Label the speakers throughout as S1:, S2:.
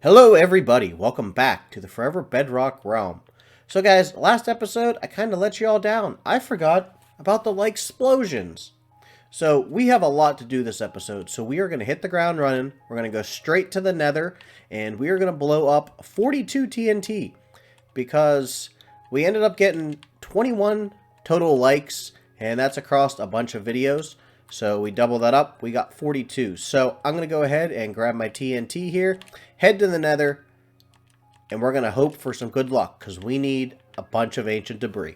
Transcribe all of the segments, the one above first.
S1: Hello everybody, welcome back to the Forever Bedrock realm. So guys, last episode I kind of let you all down. I forgot about the like explosions. So we have a lot to do this episode, so we are going to hit the ground running. We're going to go straight to the nether, and we are going to blow up 42 TNT. Because we ended up getting 21 total likes, and that's across a bunch of videos. So we double that up, we got 42. So I'm going to go ahead and grab my TNT here, head to the nether, and we're going to hope for some good luck, because we need a bunch of ancient debris.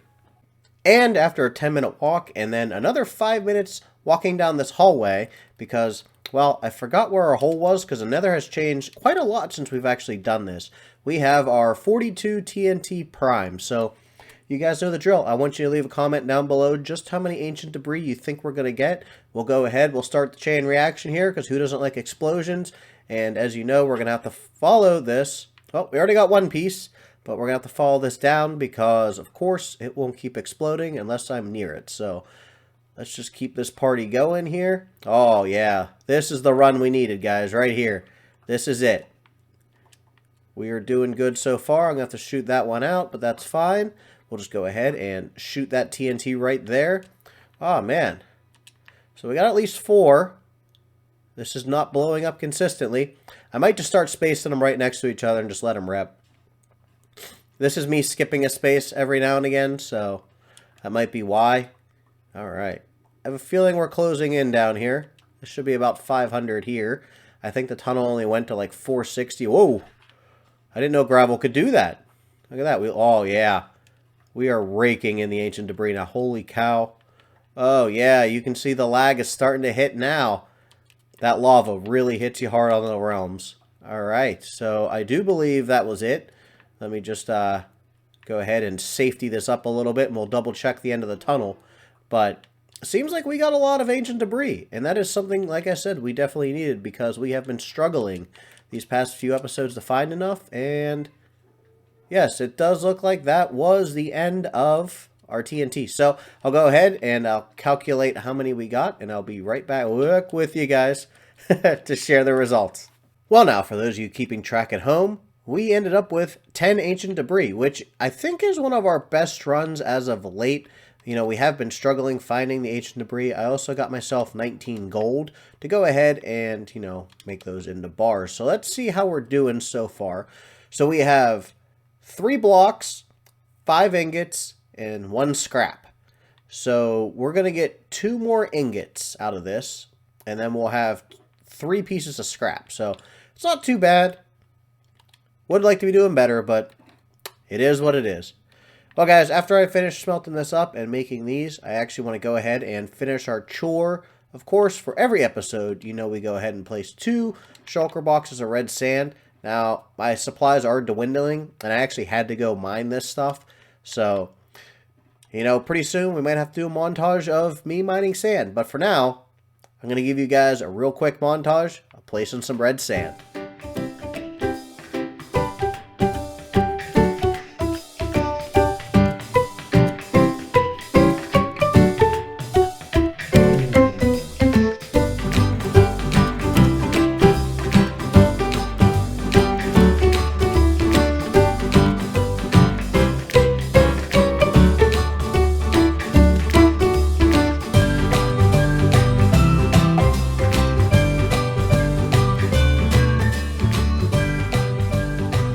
S1: And after a 10-minute walk, and then another 5 minutes walking down this hallway, because, well, I forgot where our hole was, because the nether has changed quite a lot since we've actually done this. We have our 42 TNT prime, so you guys know the drill. I want you to leave a comment down below just how many ancient debris you think we're going to get. We'll go ahead, we'll start the chain reaction here, because who doesn't like explosions? And as you know, we're going to have to follow this. Well, we already got one piece, but we're going to have to follow this down because, of course, it won't keep exploding unless I'm near it. So let's just keep this party going here. Oh, yeah. This is the run we needed, guys, right here. This is it. We are doing good so far. I'm going to have to shoot that one out, but that's fine. We'll just go ahead and shoot that TNT right there. Oh, man. So we got at least 4. This is not blowing up consistently. I might just start spacing them right next to each other and just let them rep. This is me skipping a space every now and again, so that might be why. Alright. I have a feeling we're closing in down here. This should be about 500 here. I think the tunnel only went to like 460. Whoa! I didn't know gravel could do that. Look at that. Oh, yeah. We are raking in the ancient debris now. Holy cow. Oh, yeah. You can see the lag is starting to hit now. That lava really hits you hard on the realms. Alright. So I do believe that was it. Let me just go ahead and safety this up a little bit, and we'll double check the end of the tunnel. But it seems like we got a lot of ancient debris, and that is something, like I said, we definitely needed because we have been struggling these past few episodes to find enough. And yes, it does look like that was the end of our TNT. So I'll go ahead and I'll calculate how many we got, and I'll be right back with you guys to share the results. Well, now, for those of you keeping track at home, we ended up with 10 ancient debris, which I think is one of our best runs as of late. You know, we have been struggling finding the ancient debris. I also got myself 19 gold to go ahead and, you know, make those into bars. So let's see how we're doing so far. So we have 3 blocks, 5 ingots, and 1 scrap. So we're going to get 2 more ingots out of this, and then we'll have 3 pieces of scrap. So it's not too bad. Would like to be doing better, but it is what it is. Well, guys, after I finish smelting this up and making these, I actually want to go ahead and finish our chore. Of course, for every episode, you know we go ahead and place 2 shulker boxes of red sand. Now, my supplies are dwindling, and I actually had to go mine this stuff. So, you know, pretty soon we might have to do a montage of me mining sand. But for now, I'm going to give you guys a real quick montage of placing some red sand.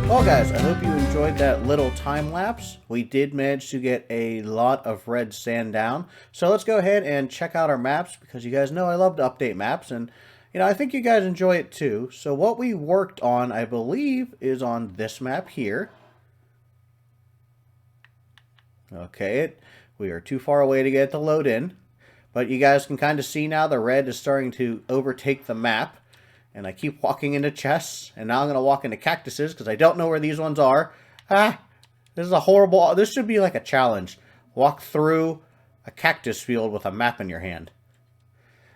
S1: Well, guys, I hope you enjoyed that little time lapse. We did manage to get a lot of red sand down. So let's go ahead and check out our maps, because you guys know I love to update maps, and you know, I think you guys enjoy it too. So what we worked on, I believe, is on this map here. Okay, we are too far away to get it to load in. But you guys can kind of see now the red is starting to overtake the map. And I keep walking into chests, and now I'm going to walk into cactuses, because I don't know where these ones are. Ah, this is a horrible... This should be like a challenge. Walk through a cactus field with a map in your hand.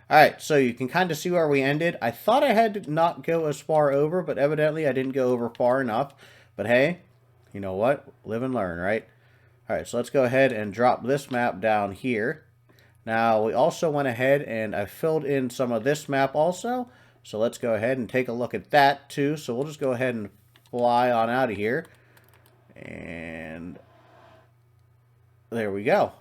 S1: Alright, so you can kind of see where we ended. I thought I had to not go as far over, but evidently I didn't go over far enough. But hey, you know what? Live and learn, right? Alright, so let's go ahead and drop this map down here. Now, we also went ahead and I filled in some of this map also. So let's go ahead and take a look at that too. So we'll just go ahead and fly on out of here. And there we go.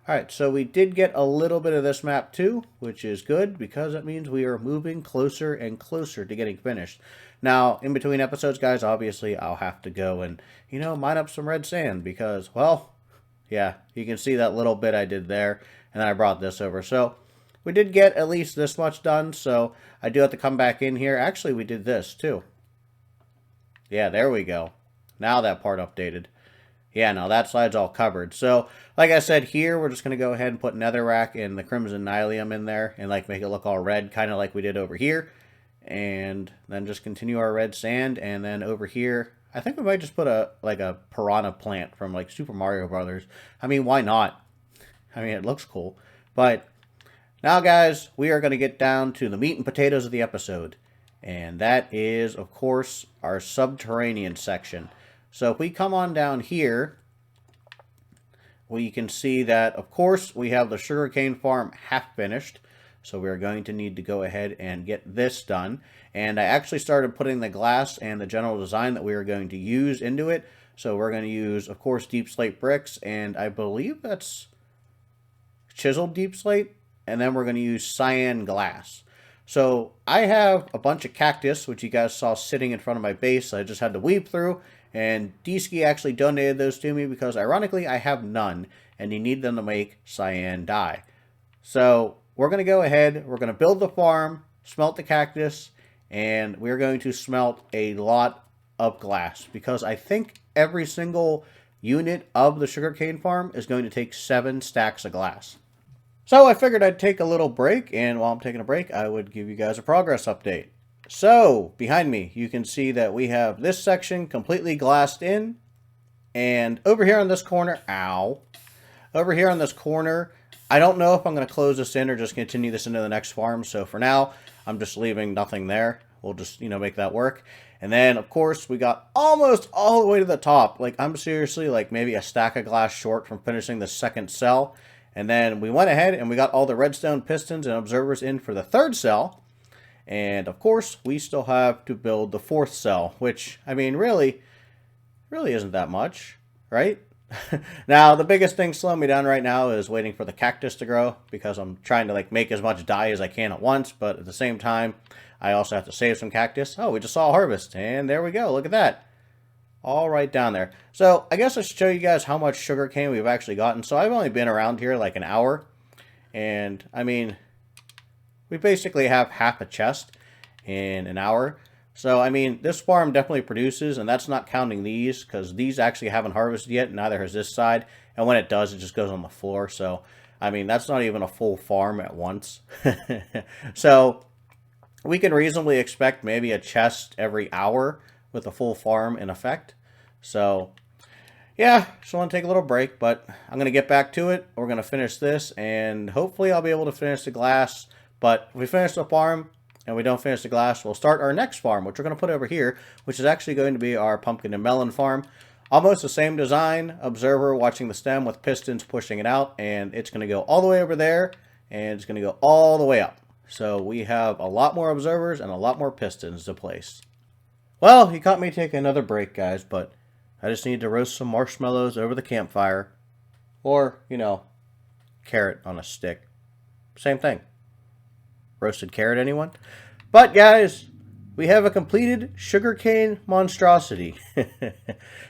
S1: Alright, so we did get a little bit of this map too, which is good because it means we are moving closer and closer to getting finished. Now, in between episodes, guys, obviously I'll have to go and, mine up some red sand because, well, yeah, you can see that little bit I did there, and then I brought this over. So, we did get at least this much done, so I do have to come back in here. Actually, we did this too. Yeah, there we go. Now that part updated. Yeah, no, that side's all covered. So, like I said, here we're just going to go ahead and put netherrack and the crimson nylium in there and make it look all red, kind of like we did over here. And then just continue our red sand, and then over here, I think we might just put a piranha plant from Super Mario Brothers. I mean, why not? I mean, it looks cool. But now, guys, we are going to get down to the meat and potatoes of the episode. And that is, of course, our subterranean section. So if we come on down here, we can see that, of course, we have the sugarcane farm half finished. So we are going to need to go ahead and get this done. And I actually started putting the glass and the general design that we are going to use into it. So we're going to use, of course, deep slate bricks. And I believe that's chiseled deep slate. And then we're going to use cyan glass. So I have a bunch of cactus, which you guys saw sitting in front of my base. I just had to weave through. And D-Ski actually donated those to me because, ironically, I have none. And you need them to make cyan dye. So we're going to go ahead. We're going to build the farm, smelt the cactus, and we're going to smelt a lot of glass. Because I think every single unit of the sugarcane farm is going to take 7 stacks of glass. So I figured I'd take a little break, and while I'm taking a break, I would give you guys a progress update. So, behind me, you can see that we have this section completely glassed in. And over here on this corner, over here on this corner, I don't know if I'm going to close this in or just continue this into the next farm. So for now, I'm just leaving nothing there. We'll just, make that work. And then, of course, we got almost all the way to the top. I'm seriously, maybe a stack of glass short from finishing the second cell. And then we went ahead and we got all the redstone pistons and observers in for the third cell. And, of course, we still have to build the fourth cell, which, I mean, really isn't that much, right? Now, the biggest thing slowing me down right now is waiting for the cactus to grow because I'm trying to, make as much dye as I can at once, but at the same time, I also have to save some cactus. Oh, we just saw a harvest, and there we go. Look at that. All right down there. So, I guess I should show you guys how much sugarcane we've actually gotten. So, I've only been around here an hour, and, I mean, we basically have half a chest in an hour. So, I mean, this farm definitely produces, and that's not counting these, because these actually haven't harvested yet, neither has this side. And when it does, it just goes on the floor. So, I mean, that's not even a full farm at once. So, we can reasonably expect maybe a chest every hour with a full farm in effect. So, yeah, just want to take a little break, but I'm going to get back to it. We're going to finish this, and hopefully I'll be able to finish the glass. But if we finish the farm and we don't finish the glass, we'll start our next farm, which we're going to put over here, which is actually going to be our pumpkin and melon farm. Almost the same design, observer watching the stem with pistons pushing it out, and it's going to go all the way over there, and it's going to go all the way up. So we have a lot more observers and a lot more pistons to place. Well, you caught me taking another break, guys, but I just need to roast some marshmallows over the campfire. Or, carrot on a stick. Same thing. Roasted carrot, anyone? But, guys, we have a completed sugarcane monstrosity.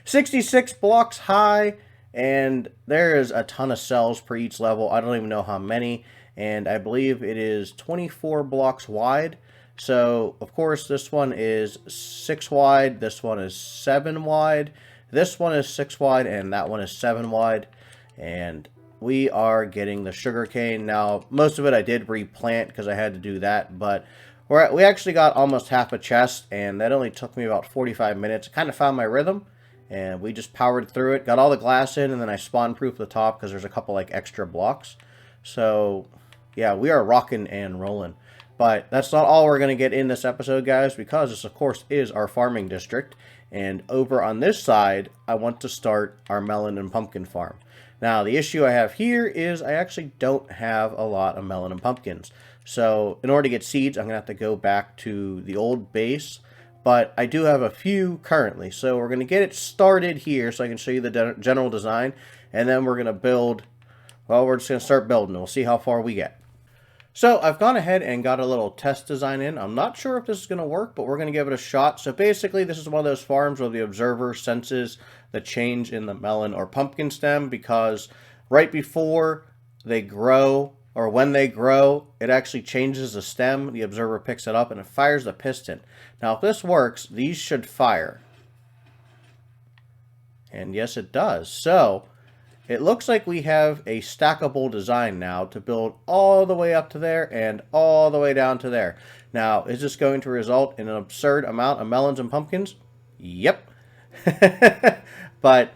S1: 66 blocks high, and there is a ton of cells per each level. I don't even know how many, and I believe it is 24 blocks wide. So, of course, this one is 6 wide, this one is 7 wide, this one is 6 wide, and that one is 7 wide. And we are getting the sugarcane. Now, most of it I did replant because I had to do that, but we actually got almost half a chest, and that only took me about 45 minutes. I kind of found my rhythm, and we just powered through it, got all the glass in, and then I spawn-proofed the top because there's a couple extra blocks. So, yeah, we are rocking and rolling. But that's not all we're going to get in this episode, guys, because this, of course, is our farming district. And over on this side, I want to start our melon and pumpkin farm. Now, the issue I have here is I actually don't have a lot of melon and pumpkins. So, in order to get seeds, I'm going to have to go back to the old base. but I do have a few currently. So we're going to get it started here so I can show you the general design, and then we're going to build, well, we're just going to start building. We'll see how far we get. So I've gone ahead and got a little test design in. I'm not sure if this is going to work, but we're going to give it a shot. So basically, this is one of those farms where the observer senses the change in the melon or pumpkin stem, because right before they grow, or when they grow, it actually changes the stem. The observer picks it up and it fires the piston. Now, if this works, these should fire. And yes, it does. So it looks like we have a stackable design now to build all the way up to there and all the way down to there. Now, is this going to result in an absurd amount of melons and pumpkins? Yep. But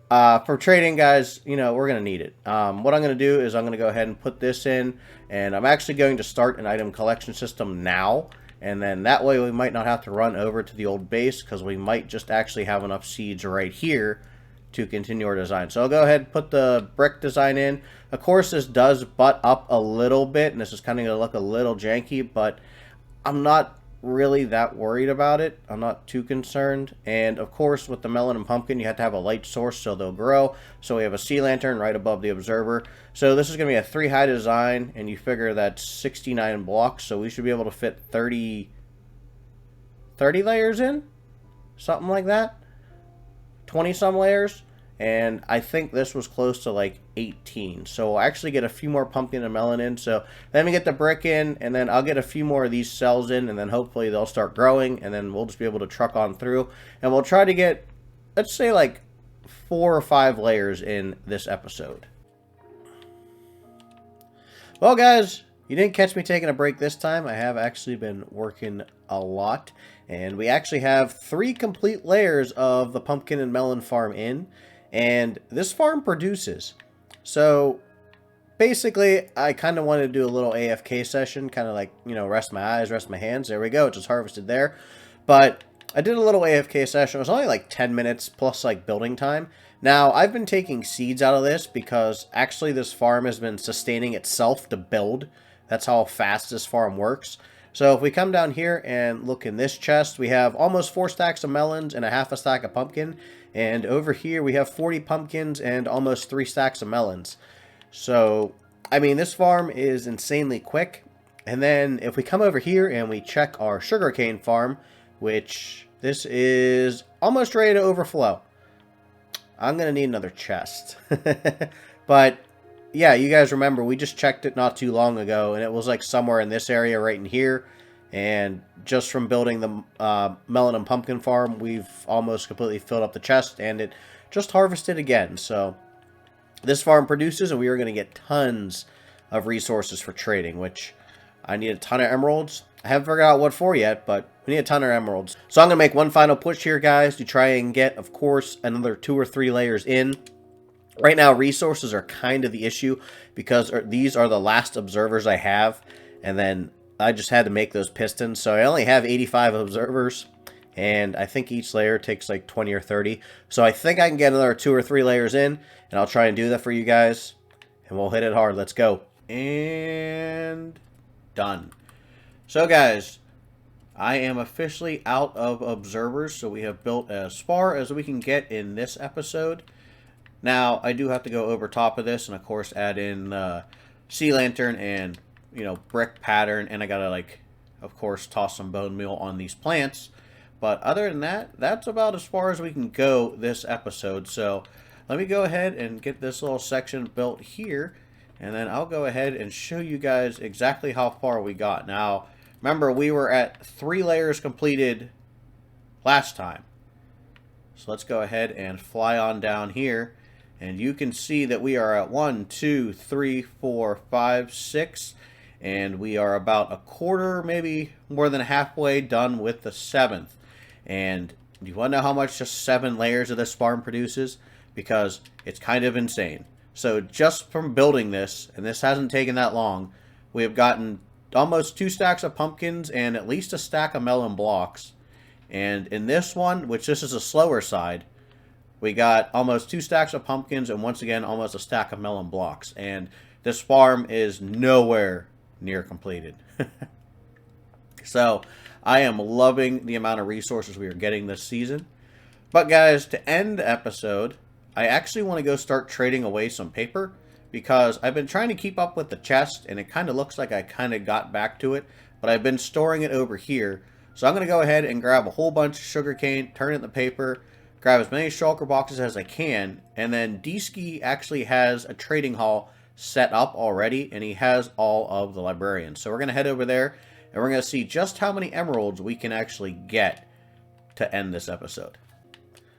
S1: for trading, guys, you know, we're going to need it. What I'm going to do is I'm going to go ahead and put this in, and I'm actually going to start an item collection system now. And then that way we might not have to run over to the old base, because we might just actually have enough seeds right here to continue our design. So I'll go ahead and put the brick design in. Of course, this does butt up a little bit, and this is kind of going to look a little janky, but I'm not really that worried about it. I'm not too concerned. And of course, with the melon and pumpkin, you have to have a light source so they'll grow. So we have a sea lantern right above the observer. So this is going to be a 3 high design, and you figure that's 69 blocks, so we should be able to fit 30 layers in, something like that. 20 some layers, and I think this was close to like 18. So we'll actually get a few more pumpkin and melon in. So let me get the brick in, and then I'll get a few more of these cells in, and then hopefully they'll start growing, and then we'll just be able to truck on through, and we'll try to get, let's say, like 4 or 5 layers in this episode. Well, guys, you didn't catch me taking a break this time. I have actually been working a lot. And we actually have 3 complete layers of the pumpkin and melon farm in. And this farm produces. So basically, I kind of wanted to do a little AFK session. Kind of like, you know, rest my eyes, rest my hands. There we go. It just harvested there. But I did a little AFK session. It was only like 10 minutes plus like building time. Now, I've been taking seeds out of this because actually this farm has been sustaining itself to build. That's how fast this farm works. So if we come down here and look in this chest, we have almost 4 stacks of melons and a half a stack of pumpkin. And over here we have 40 pumpkins and almost 3 stacks of melons. So, I mean, this farm is insanely quick. And then if we come over here and we check our sugarcane farm, which this is almost ready to overflow. I'm going to need another chest. But yeah, you guys remember, we just checked it not too long ago, and it was like somewhere in this area right in here. And just from building the melon and pumpkin farm, we've almost completely filled up the chest, and it just harvested again. So this farm produces, and we are going to get tons of resources for trading, which I need a ton of emeralds. I haven't figured out what for yet, but we need a ton of emeralds. So I'm going to make one final push here, guys, to try and get, of course, another 2 or 3 layers in. Right now, resources are kind of the issue because these are the last observers I have, and then I just had to make those pistons. So I only have 85 observers, and I think each layer takes like 20 or 30. So I think I can get another 2 or 3 layers in, and I'll try and do that for you guys, and we'll hit it hard. Let's go. And done. So, guys, I am officially out of observers, so we have built as far as we can get in this episode. Now, I do have to go over top of this and, of course, add in sea lantern and, you know, brick pattern. And I got to, like, of course, toss some bone meal on these plants. But other than that, that's about as far as we can go this episode. So let me go ahead and get this little section built here. And then I'll go ahead and show you guys exactly how far we got. Now, remember, we were at 3 layers completed last time. So let's go ahead and fly on down here. And you can see that we are at 1, 2, 3, 4, 5, 6. And we are about a quarter, maybe more than halfway done with the 7th. And do you want to know how much just 7 layers of this farm produces? Because it's kind of insane. So just from building this, and this hasn't taken that long, we have gotten almost 2 stacks of pumpkins and at least a stack of melon blocks. And in this one, which this is a slower side, we got almost 2 stacks of pumpkins and once again almost a stack of melon blocks. And this farm is nowhere near completed. So I am loving the amount of resources we are getting this season. But guys, to end the episode, I actually want to go start trading away some paper because I've been trying to keep up with the chest and it kind of looks like I kind of got back to it, but I've been storing it over here. So I'm going to go ahead and grab a whole bunch of sugarcane, turn it into paper, grab as many shulker boxes as I can, and then D-Ski actually has a trading hall set up already, and he has all of the librarians. So we're going to head over there, and we're going to see just how many emeralds we can actually get to end this episode.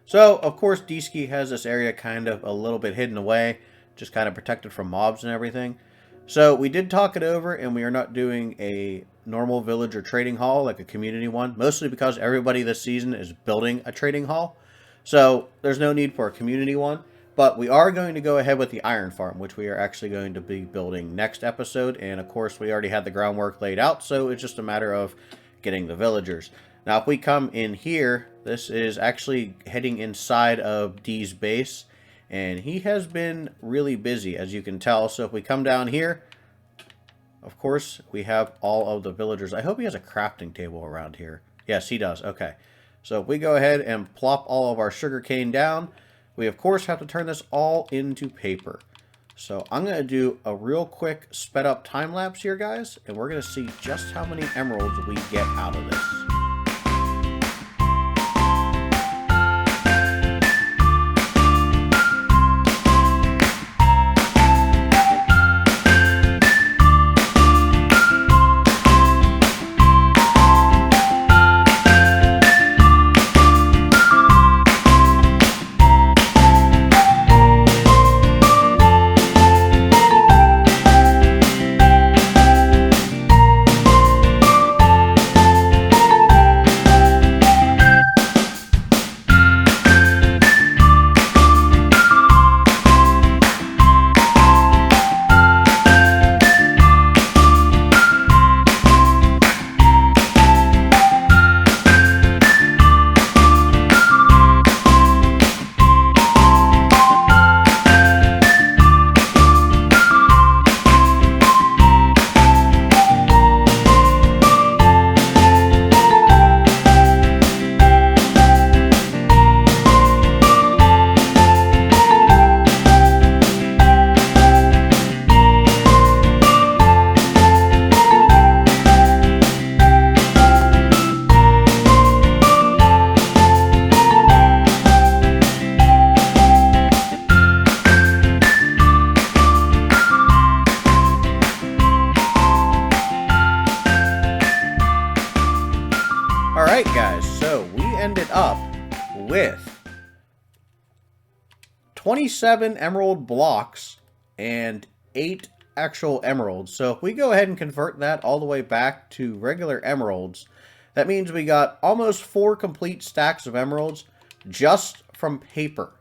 S1: So, of course, D-Ski has this area kind of a little bit hidden away, just kind of protected from mobs and everything. So we did talk it over, and we are not doing a normal villager trading hall like a community one, mostly because everybody this season is building a trading hall. So there's no need for a community one, but we are going to go ahead with the iron farm, which we are actually going to be building next episode. And of course, we already had the groundwork laid out, so it's just a matter of getting the villagers. Now, if we come in here, this is actually heading inside of D's base, and he has been really busy, as you can tell. So if we come down here, of course, we have all of the villagers. I hope he has a crafting table around here. Yes, he does. Okay. So if we go ahead and plop all of our sugarcane down, we of course have to turn this all into paper. So I'm going to do a real quick sped up time lapse here, guys, and we're going to see just how many emeralds we get out of this. Alright guys, so we ended up with 27 emerald blocks and 8 actual emeralds. So if we go ahead and convert that all the way back to regular emeralds, that means we got almost 4 complete stacks of emeralds just from paper.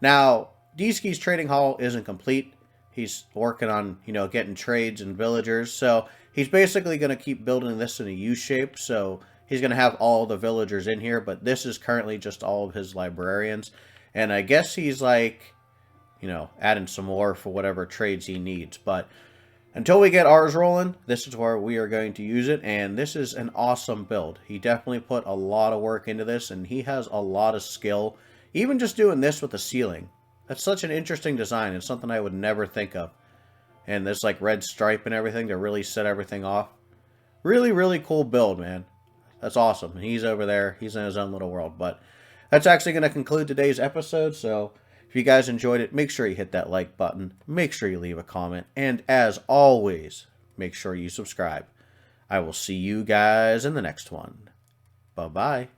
S1: Now, D-Ski's trading hall isn't complete. He's working on, getting trades and villagers. So he's basically going to keep building this in a U shape. So he's going to have all the villagers in here, but this is currently just all of his librarians. And I guess he's like, adding some more for whatever trades he needs. But until we get ours rolling, this is where we are going to use it. And this is an awesome build. He definitely put a lot of work into this, and he has a lot of skill. Even just doing this with the ceiling. That's such an interesting design. It's something I would never think of. And this like red stripe and everything to really set everything off. Really, really cool build, man. That's awesome. He's over there. He's in his own little world. But that's actually going to conclude today's episode. So if you guys enjoyed it, make sure you hit that like button. Make sure you leave a comment. And as always, make sure you subscribe. I will see you guys in the next one. Bye-bye.